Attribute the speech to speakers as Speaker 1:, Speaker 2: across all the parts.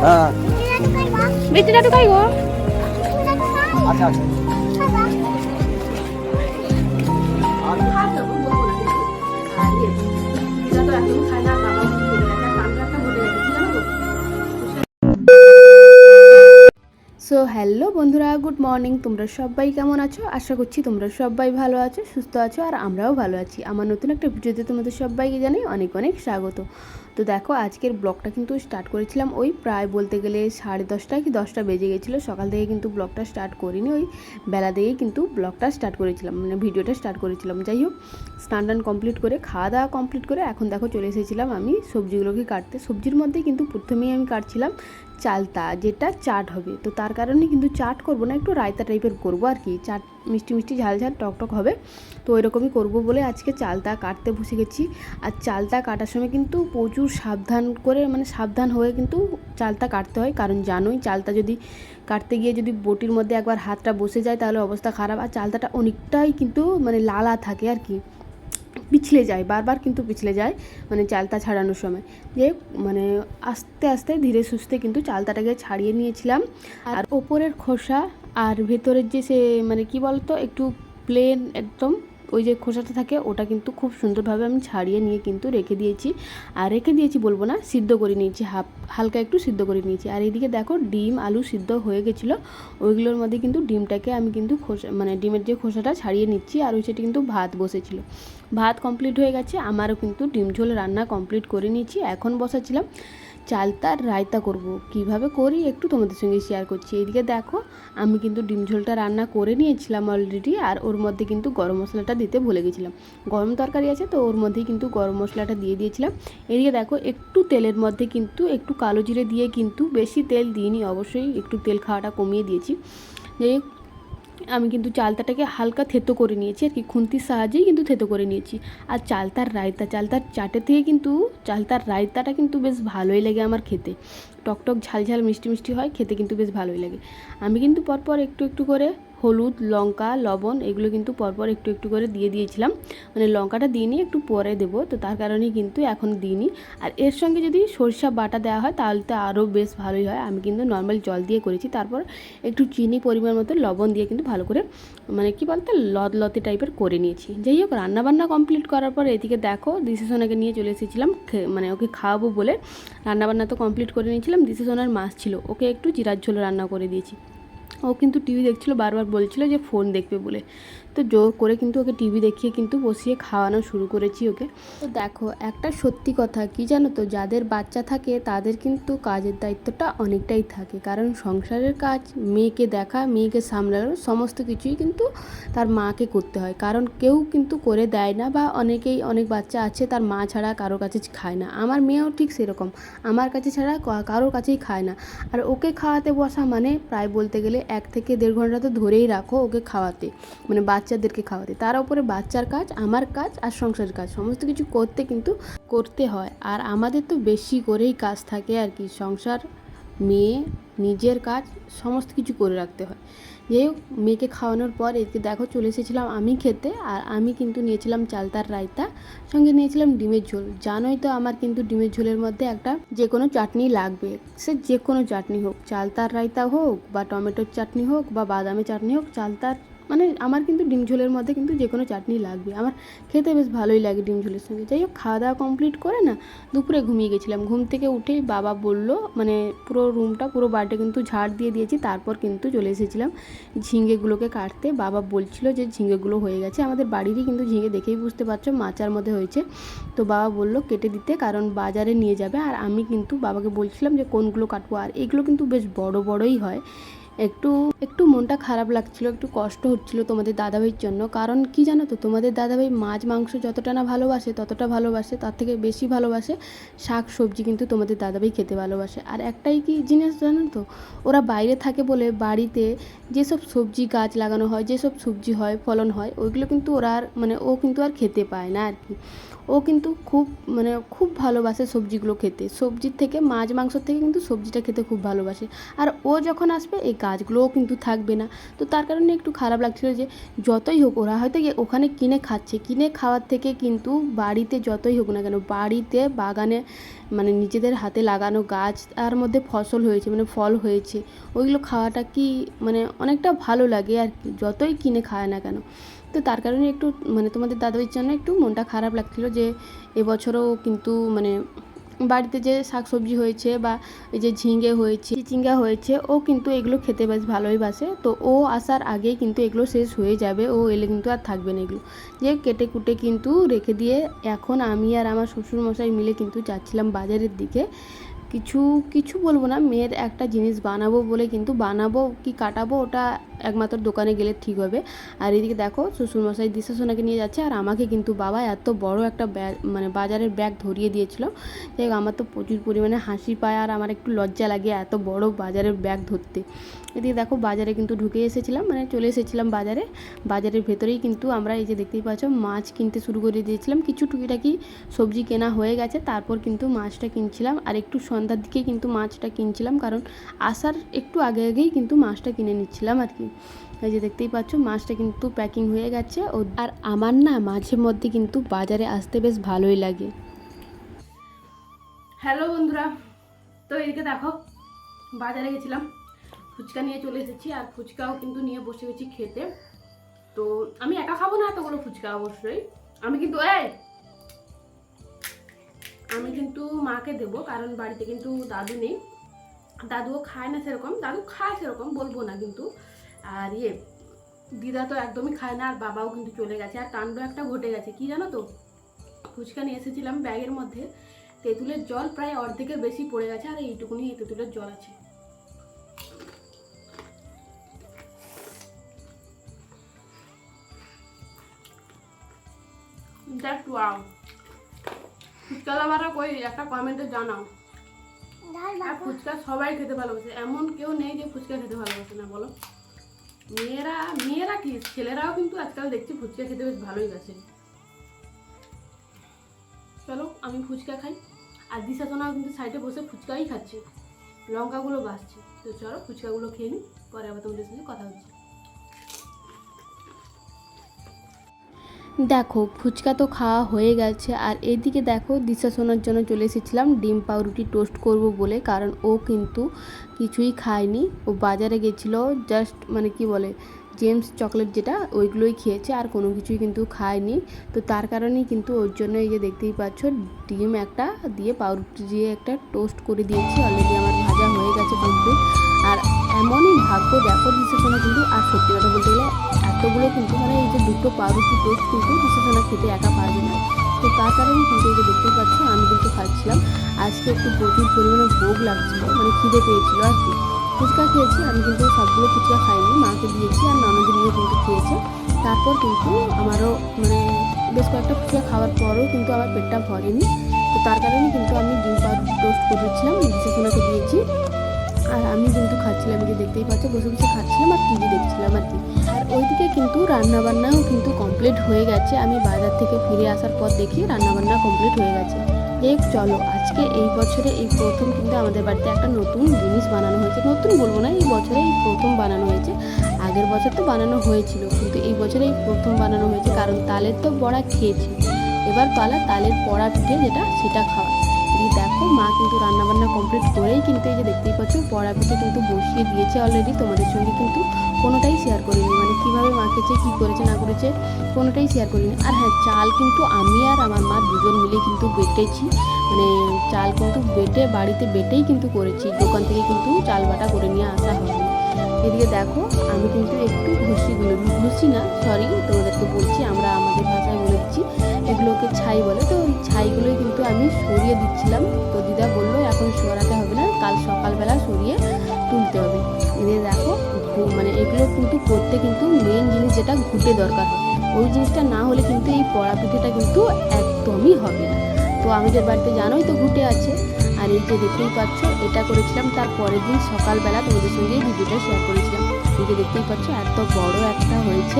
Speaker 1: হ্যাঁ
Speaker 2: বেটি লাড্ডু খাই গো।
Speaker 1: আচ্ছা আচ্ছা
Speaker 2: সো হ্যালো বন্ধুরা, গুড মর্নিং। তোমরা সবাই কেমন আছো? আশা করছি তোমরা সবাই ভালো আছো, সুস্থ আছো, আর আমরাও ভালো আছি। আমার নতুন একটা ভিডিওতে তোমাদের সবাইকে জানাই অনেক অনেক স্বাগত। তো দেখো, আজকের ব্লগটা কিন্তু স্টার্ট করেছিলাম ওই প্রায় বলতে গেলে 10:30 কি 10টা বেজে গেছিলো। সকাল থেকে কিন্তু ব্লগটা স্টার্ট করিনি, ওই বেলা দিকেই কিন্তু ব্লগটা স্টার্ট করেছিলাম, মানে ভিডিওটা স্টার্ট করেছিলাম। যাই হোক, স্নান টান কমপ্লিট করে খাওয়া দাওয়া কমপ্লিট করে এখন দেখো চলে এসেছিলাম আমি সবজিগুলোকে কাটতে। সবজির মধ্যে কিন্তু প্রথমেই আমি কাটছিলাম চালতা, যেটা চাট হবে। তো তার কারণে কিন্তু চাট করবো না, একটু রায়তা টাইপের করবো আর কি। চাট মিষ্টি মিষ্টি ঝাল ঝাল টক টক হবে, তো ওই রকমই করবো বলে আজকে চালতা কাটতে বসে গেছি। আর চালতা কাটার সময় কিন্তু প্রচুর সাবধান করে, মানে সাবধান হয়ে কিন্তু চালতা কাটতে হয়, কারণ জানোই চালতা যদি কাটতে গিয়ে যদি বটির মধ্যে একবার হাতটা বসে যায় তাহলে অবস্থা খারাপ। আর চালতাটা অনেকটাই কিন্তু মানে লালা থাকে আর কি, পিছলে যায়, বারবার কিন্তু পিছলে যায় মানে চালতা ছাড়ানোর সময়। যে মানে আস্তে আস্তে ধীরে সুস্থে কিন্তু চালতাটাকে ছাড়িয়ে নিয়েছিলাম। আর ওপরের খোসা আর ভেতরের যে সে মানে কি বলতো একটু প্লেন একদম ওই যে খোসাটা থাকে, ওটা কিন্তু খুব সুন্দরভাবে আমি ছাড়িয়ে নিয়ে কিন্তু রেখে দিয়েছি। আর রেখে দিয়েছি বলবো না, সিদ্ধ করে নিয়েছি, হালকা একটু সিদ্ধ করে নিয়েছি। আর এইদিকে দেখো ডিম আলু সিদ্ধ হয়ে গেছিলো, ওইগুলোর মধ্যে কিন্তু ডিমটাকে আমি কিন্তু মানে ডিমের যে খোসাটা ছাড়িয়ে নিচ্ছি। আর ওই সেটা কিন্তু ভাত বসেছিল, ভাত কমপ্লিট হয়ে গেছে। আমারও কিন্তু ডিম ঝোল রান্না কমপ্লিট করে নিয়েছি। এখন বসাচ্ছিলাম চালতার রায়তা করব, কিভাবে করি একটু তোমাদের সঙ্গে শেয়ার করছি। এইদিকে দেখো, আমি কিন্তু ডিম ঝোলটা রান্না করে নিয়েছিলাম অলরেডি, আর ওর মধ্যে কিন্তু গরম মশলাটা দিতে ভুলে গেছিলাম। গরম তরকারি আছে তো ওর মধ্যেই কিন্তু গরম মশলাটা দিয়ে দিয়েছিলাম। এদিকে দেখো, একটু তেলের মধ্যে কিন্তু একটু কালো জিরে দিয়ে, কিন্তু বেশি তেল দিইনি, অবশ্যই একটু তেল খাওয়াটা কমিয়ে দিয়েছি। যে আমি কিন্তু চালতাটাকে হালকা থেতো করে নিয়েছি আর কি, খুন্তির সাহায্যেই কিন্তু থেতো করে নিয়েছি। আর চালতার রায়তা, চালতার চাটের থেকে কিন্তু চালতার রায়তাটা কিন্তু বেশ ভালোই লাগে আমার খেতে, টকটক ঝাল ঝাল মিষ্টি মিষ্টি হয়, খেতে কিন্তু বেশ ভালোই লাগে। আমি কিন্তু পরপর একটু একটু করে হলুদ লঙ্কা লবণ এগুলো কিন্তু পরপর একটু একটু করে দিয়ে দিয়েছিলাম, মানে লঙ্কাটা দিইনি, একটু পরে দেবো, তো তার কারণেই কিন্তু এখন দিইনি। আর এর সঙ্গে যদি সরিষা বাটা দেওয়া হয় তাহলে তো আরও বেশ ভালোই হয়। আমি কিন্তু নর্মাল জল দিয়ে করেছি, তারপর একটু চিনি পরিমাণ মতো লবণ দিয়ে কিন্তু ভালো করে মানে কি বলতে লতে টাইপের করে নিয়েছি। যাই হোক, রান্নাবান্না কমপ্লিট করার পর এদিকে দেখো দিশাসোনাকে নিয়ে চলে এসেছিলাম, মানে ওকে খাওয়াবো বলে। রান্নাবান্না তো কমপ্লিট করে নিয়েছিলাম, দিশাসোনার মাছ ছিল, ওকে একটু জিরার ঝোল রান্না করে দিয়েছি। ও কিন্তু টিভি দেখছিল, বারবার বলছিল যে ফোন দেখবে বলে, তো জোর করে কিন্তু ওকে টিভি দেখিয়ে কিন্তু বসিয়ে খাওয়ানো শুরু করেছি ওকে। তো দেখো, একটা সত্যি কথা কি জানো তো, যাদের বাচ্চা থাকে তাদের কিন্তু কাজের দায়িত্বটা অনেকটাই থাকে, কারণ সংসারের কাজ, মেয়েকে দেখা, মেয়েকে সামলানো, সমস্ত কিছুই কিন্তু তার মাকে করতে হয়, কারণ কেউ কিন্তু করে দেয় না। বা অনেক বাচ্চা আছে তার মা ছাড়া কারোর কাছে খায় না, আমার মেয়েও ঠিক সেরকম, আমার কাছে ছাড়া কারোর কাছেই খায় না। আর ওকে খাওয়াতে বসা মানে প্রায় বলতে গেলে 1 থেকে 1.5 ঘন্টা তো ধরেই রাখো ওকে খাওয়াতে, মানে বাচ্চাদেরকে খাওয়াতে। তার উপরে বাচ্চার কাজ, আমার কাজ, আর সংসারের কাজ, সমস্ত কিছু করতে হয়। আর আমাদের তো বেশি করেই কাজ থাকে আর কি, সংসার, মেয়ে, নিজের কাজ, সমস্ত কিছু করে রাখতে হয়। যাই হোক, মেয়েকে খাওয়ানোর পর এদিকে দেখো চলে এসেছিলাম আমি খেতে। আর আমি কিন্তু নিয়েছিলাম চালতার রায়তা, সঙ্গে নিয়েছিলাম ডিমের ঝোল। জানোই তো আমার কিন্তু ডিমের ঝোলের মধ্যে একটা যে কোনো চাটনি লাগবে, সে যে কোনো চাটনি হোক, চালতার রায়তা হোক বা টমেটোর চাটনি হোক বা বাদামের চাটনি হোক, চালতার মানে আমার কিন্তু ডিম ঝোলের মধ্যে কিন্তু যে কোনো চাটনি লাগবে, আমার খেতে বেশ ভালোই লাগে ডিম ঝোলের সঙ্গে। যাই হোক, খাওয়া দাওয়া কমপ্লিট করে না দুপুরে ঘুমিয়ে গেছিলাম। ঘুম থেকে উঠেই বাবা বলল, মানে পুরো রুমটা পুরো বাড়িটা কিন্তু ঝাড় দিয়ে দিয়েছি, তারপর কিন্তু চলে এসেছিলাম ঝিঙেগুলোকে কাটতে। বাবা বলছিল যে ঝিঙেগুলো হয়ে গেছে, আমাদের বাড়িরই কিন্তু ঝিঙে, দেখেই বুঝতে পারছো মাচার মধ্যে হয়েছে। তো বাবা বলল কেটে দিতে, কারণ বাজারে নিয়ে যাবে। আর আমি কিন্তু বাবাকে বলছিলাম যে কোনগুলো কাটবো, আর এগুলো কিন্তু বেশ বড় বড়ই হয়। একটু একটু মনটা খারাপ লাগছিল, একটু কষ্ট হচ্ছিল তোমাদের দাদাভাইয়ের জন্য, কারণ কি জানো তো, তোমাদের দাদাভাই মাছ মাংস যতটা না ভালোবাসে ততটা ভালোবাসে, তার থেকে বেশি ভালোবাসে শাক সবজি, কিন্তু তোমাদের দাদাভাই খেতে ভালোবাসে। আর একটাই কি জিনিস জানো তো, ওরা বাইরে থাকে বলে বাড়িতে যেসব সবজি গাছ লাগানো হয়, যেসব সবজি হয় ফলন হয়, ওইগুলো কিন্তু ওরা আর মানে ও কিন্তু আর খেতে পায় না আর কি। ও ও কিন্তু খুব ভালোবাসে সবজিগুলো খেতে, সবজির থেকে মাছ মাংসর থেকে কিন্তু সবজিটা খেতে খুব ভালোবাসে। আর ও যখন আসবে এই গাছগুলোও কিন্তু থাকবে না। তো তার কারণে একটু খারাপ লাগছিল যে যতই হোক ওরা হয়তো ওখানে কিনে খাচ্ছে, কিনে খাওয়ার থেকে কিন্তু বাড়িতে যতই হোক না কেন, বাড়িতে বাগানে নিজেদের হাতে লাগানো গাছ তার মধ্যে ফসল হয়েছে, ফল হয়েছে, ওইগুলো খাওয়াটা কি অনেকটা ভালো লাগে আর কি, যতই কিনে খায় না কেন। তো তার কারণে একটু তোমাদের দাদুর জন্য একটু মনটা খারাপ লাগছিল যে এবছরও কিন্তু বাড়িতে যে শাকসবজি হয়েছে বা এই যে ঝিঙে হয়েছে, চিচিঙ্গা হয়েছে, ও কিন্তু এগুলো খেতে বেশ ভালোই বাসে। তো ও আসার আগেই কিন্তু এগুলো শেষ হয়ে যাবে, ও এলে কিন্তু আর থাকবে না এগুলো, যে কেটে কুটে কিন্তু রেখে দিয়ে এখন আমি আর আমার শ্বশুরমশাই মিলে কিন্তু যাচ্ছিলাম বাজারের দিকে। কিছু বলবো না, মেয়ের একটা জিনিস বানাবো বলে কিন্তু বানাবো কি কাটাবো ওটা একমাত্র দোকানে গেলে ঠিক হবে। আর এদিকে দেখো শ্বশুরমশাই দিশা সোনাকে নিয়ে যাচ্ছে, আর আমাকে কিন্তু বাবা এত বড় একটা ব্যাগ বাজারের ব্যাগ ধরিয়ে দিয়েছিল। যাই হোক, আমার তো প্রচুর পরিমাণে হাসি পায় আর আমার একটু লজ্জা লাগে এত বড় বাজারের ব্যাগ ধরতে। এদিকে দেখো বাজারে কিন্তু ঢুকে এসেছিলাম, চলে এসেছিলাম বাজারের ভেতরেই কিন্তু আমরা এই যে দেখতেই পাচ্ছ মাছ কিনতে শুরু করে দিয়েছিলাম। কিছু টুকিটাকি সবজি কেনা হয়ে গেছে, তারপর কিন্তু মাছটা কিনছিলাম, আর একটু সন্ধ্যার দিকে কিন্তু মাছটা কিনছিলাম, কারণ আসার একটু আগেই কিন্তু মাছটা কিনে নিচ্ছিলাম আর কি। এই যে দেখতেই পাচ্ছ মাছটা কিন্তু প্যাকিং হয়ে গেছে। আর আমার না মাঝে মধ্যে কিন্তু বাজারে আসতে বেশ ভালোই লাগে। হ্যালো বন্ধুরা, তো এদিকে দেখো বাজারে গেছিলাম, ফুচকা নিয়ে চলে এসেছি, আর ফুচকাও কিন্তু নিয়ে বসে গেছি খেতে। তো আমি একা খাবো না এতগুলো ফুচকা, অবশ্যই আমি কিন্তু মাকে দেবো, কারণ বাড়িতে কিন্তু দাদু নেই, দাদুও খায় না সেরকম, দাদু খায় সেরকম বলবো না কিন্তু, আর দিদা তো একদমই খায় না, আর বাবাও কিন্তু চলে গেছে। আর কাণ্ড একটা ঘটে গেছে কি জানো তো, ফুচকা নিয়ে এসেছিলাম ব্যাগের মধ্যে, তেঁতুলের জল প্রায় অর্ধেকের বেশি পড়ে গেছে, আর এইটুকুনি তেঁতুলের জল আছে। That's wow. ফুচকা লাভাররা কই একটা কমেন্টে জানাও। আর ফুচকা সবাই খেতে ভালোবাসে, এমন কেউ নেই যে ফুচকা খেতে ভালোবাসে না, বলো। মেয়েরা কি ছেলেরাও কিন্তু আজকাল দেখছি ফুচকা খেতে বেশ ভালোই বাসে। চলো আমি ফুচকা খাই, আর দিশা সোনাও কিন্তু সাইডে বসে ফুচকাই খাচ্ছে, লঙ্কাগুলো বাসছে। তো চলো ফুচকাগুলো খেয়ে নিই, পরে আবার তোমাদের সাথে কথা হচ্ছে। দেখো ফুচকা তো খাওয়া হয়ে গেছে, আর এদিকে দেখো দিশা সোনার জন্য চলে এসেছিলাম ডিম পাউরুটি টোস্ট করব বলে, কারণ ও কিন্তু কিছুই খায়নি, ও বাজারে গেছিলো জাস্ট কি বলে জেমস চকলেট যেটা, ওইগুলোই খেয়েছে, আর কোনো কিছুই কিন্তু খায়নি। তো তার কারণেই কিন্তু ওর জন্য এই যে দেখতেই পাচ্ছ ডিম একটা দিয়ে পাউরুটি দিয়ে একটা টোস্ট করে দিয়েছি, অলরেডি আমার ভাজা হয়ে গেছে কমপ্লিট। আর এমনই ভাগ্য দেখো দিশা সোনা কিন্তু, আর সত্যি কথা বলতে গেলে এতগুলো কিন্তু এই যে দুটো পাউরুটি টোস্ট কিন্তু দিশা সোনা খেতে একা পারবে না। তো তার কারণে কিন্তু এই যে দেখতেই পাচ্ছ আমি কিন্তু খাচ্ছিলাম। আজকে একটু প্রচুর পরিমাণে ভোগ লাগছিল, খিদে পেয়েছিল আর কি। ফুচকা খেয়েছি, আমি কিন্তু সবগুলো ফুচকা খাইনি, মাকে দিয়েছি, আর ননদিনীও কিন্তু খেয়েছে। তারপর কিন্তু আমারও বেশ কয়েকটা ফুচকা খাওয়ার পরও কিন্তু আমার পেটটা ভরেনি। তো তার কারণে কিন্তু আমি ডিম পাউরুটি টোস্ট করেছিলাম, দিশা সোনাকে দিয়েছি, আর আমি কিন্তু খাচ্ছিলাম, যে দেখতেই পাচ্ছ বসে বসে খাচ্ছিলাম আর টিভি দেখছিলাম আর কি। আর ওইদিকে কিন্তু রান্নাবান্নাও কিন্তু কমপ্লিট হয়ে গেছে, আমি বাজার থেকে ফিরে আসার পর দেখি রান্নাবান্না কমপ্লিট হয়ে গেছে। চলো আজকে এই বছরে এই প্রথম কিন্তু আমাদের বাড়িতে একটা নতুন জিনিস বানানো হয়েছে, নতুন বলবো না, এই বছরে এই প্রথম বানানো হয়েছে। আগের বছর তো বানানো হয়েছিল, কিন্তু এই বছরে এই প্রথম বানানো হয়েছে, কারণ তালের তো বড়া খেয়েছি, এবার পালা তালের বড়া পিঠে যেটা সেটা খাওয়া। দেখো মা কিন্তু রান্নাবান্না কমপ্লিট করেই কিন্তু এই যে দেখতেই পাচ্ছ বড়া পিঠে কিন্তু বসিয়ে দিয়েছে অলরেডি। তোমাদের সঙ্গে কিন্তু কোনোটাই শেয়ার করিনি, কীভাবে মাখেছে কী করেছে না করেছে কোনোটাই শেয়ার করিনি। আর হ্যাঁ, চাল কিন্তু আমি আর আমার মা দুজন মিলে কিন্তু বেটেছি, চাল কিন্তু বাড়িতে বেটেই কিন্তু করেছি, দোকান থেকে কিন্তু চাল বাটা করে নিয়ে আসা হয়নি। এদিকে দেখো আমি কিন্তু একটু ঘুষি না, সরি তোমাদেরকে বলছি, আমরা আমাদের ভাষায় বলে দিচ্ছি, এগুলোকে ছাই বলে। তো ওই ছাইগুলোই কিন্তু আমি সরিয়ে দিচ্ছিলাম। তো দিদা বললো এখন সরাতে হবে না, কাল সকালবেলা সরিয়ে তুলতে হবে। এদিকে দেখো এগুলো কিন্তু করতে কিন্তু মেন জিনিস যেটা ঘুঁটে দরকার হয়, ওই জিনিসটা না হলে কিন্তু এই পড়া পিঠেটা কিন্তু একদমই হবে না। তো আমাদের বাড়িতে জানোই তো ঘুঁটে আছে, আর এই যে দেখতেই পাচ্ছ এটা করেছিলাম তার পরের দিন সকালবেলা, তোমাদের সঙ্গে এই ভিডিওটা শেয়ার করেছিলাম। এই যে দেখতেই পাচ্ছ এত বড় একটা হয়েছে,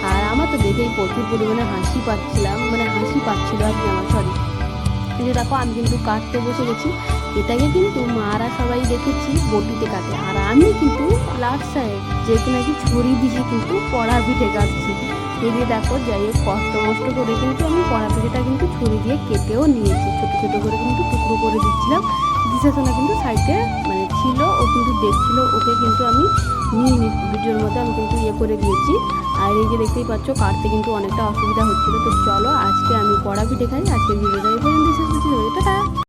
Speaker 2: আর আমার তো দেখেই প্রচুর পরিমাণে হাসি পাচ্ছিলাম, মানে হাসি পাচ্ছিল আর কি আমার, সরি। এই যে দেখো আমি কিন্তু কাটতে বসে গেছি। এটাকে কিন্তু মারা সবাই দেখেছি বটিতে কাটে, আর আমি কিন্তু লাস্ট সাইড যেহেতু নাকি ছুরি দিয়ে কিন্তু কড়া পিঠে কাটছি। এদিকে দেখো যাই হোক কষ্ট মষ্ট করে কিন্তু আমি কড়া পিঠেটা কিন্তু ছুরি দিয়ে কেটেও নিয়েছি, ছোটো ছোটো করে কিন্তু টুকরো করে দিচ্ছিলাম। দিশা সোনা কিন্তু সাইডে মানে ছিল, ও কিন্তু দেখছিল, ওকে কিন্তু আমি নিয়ে ভিডিওর মধ্যে আমি কিন্তু করে দিয়েছি। আর এই যে দেখতেই পাচ্ছ কাটতে কিন্তু অনেকটা অসুবিধা হচ্ছিলো। তো চলো আজকে আমি কড়া পিঠে খাই, আজকের ভিডিওটা এই পর্যন্ত শেষ করছি। টাটা।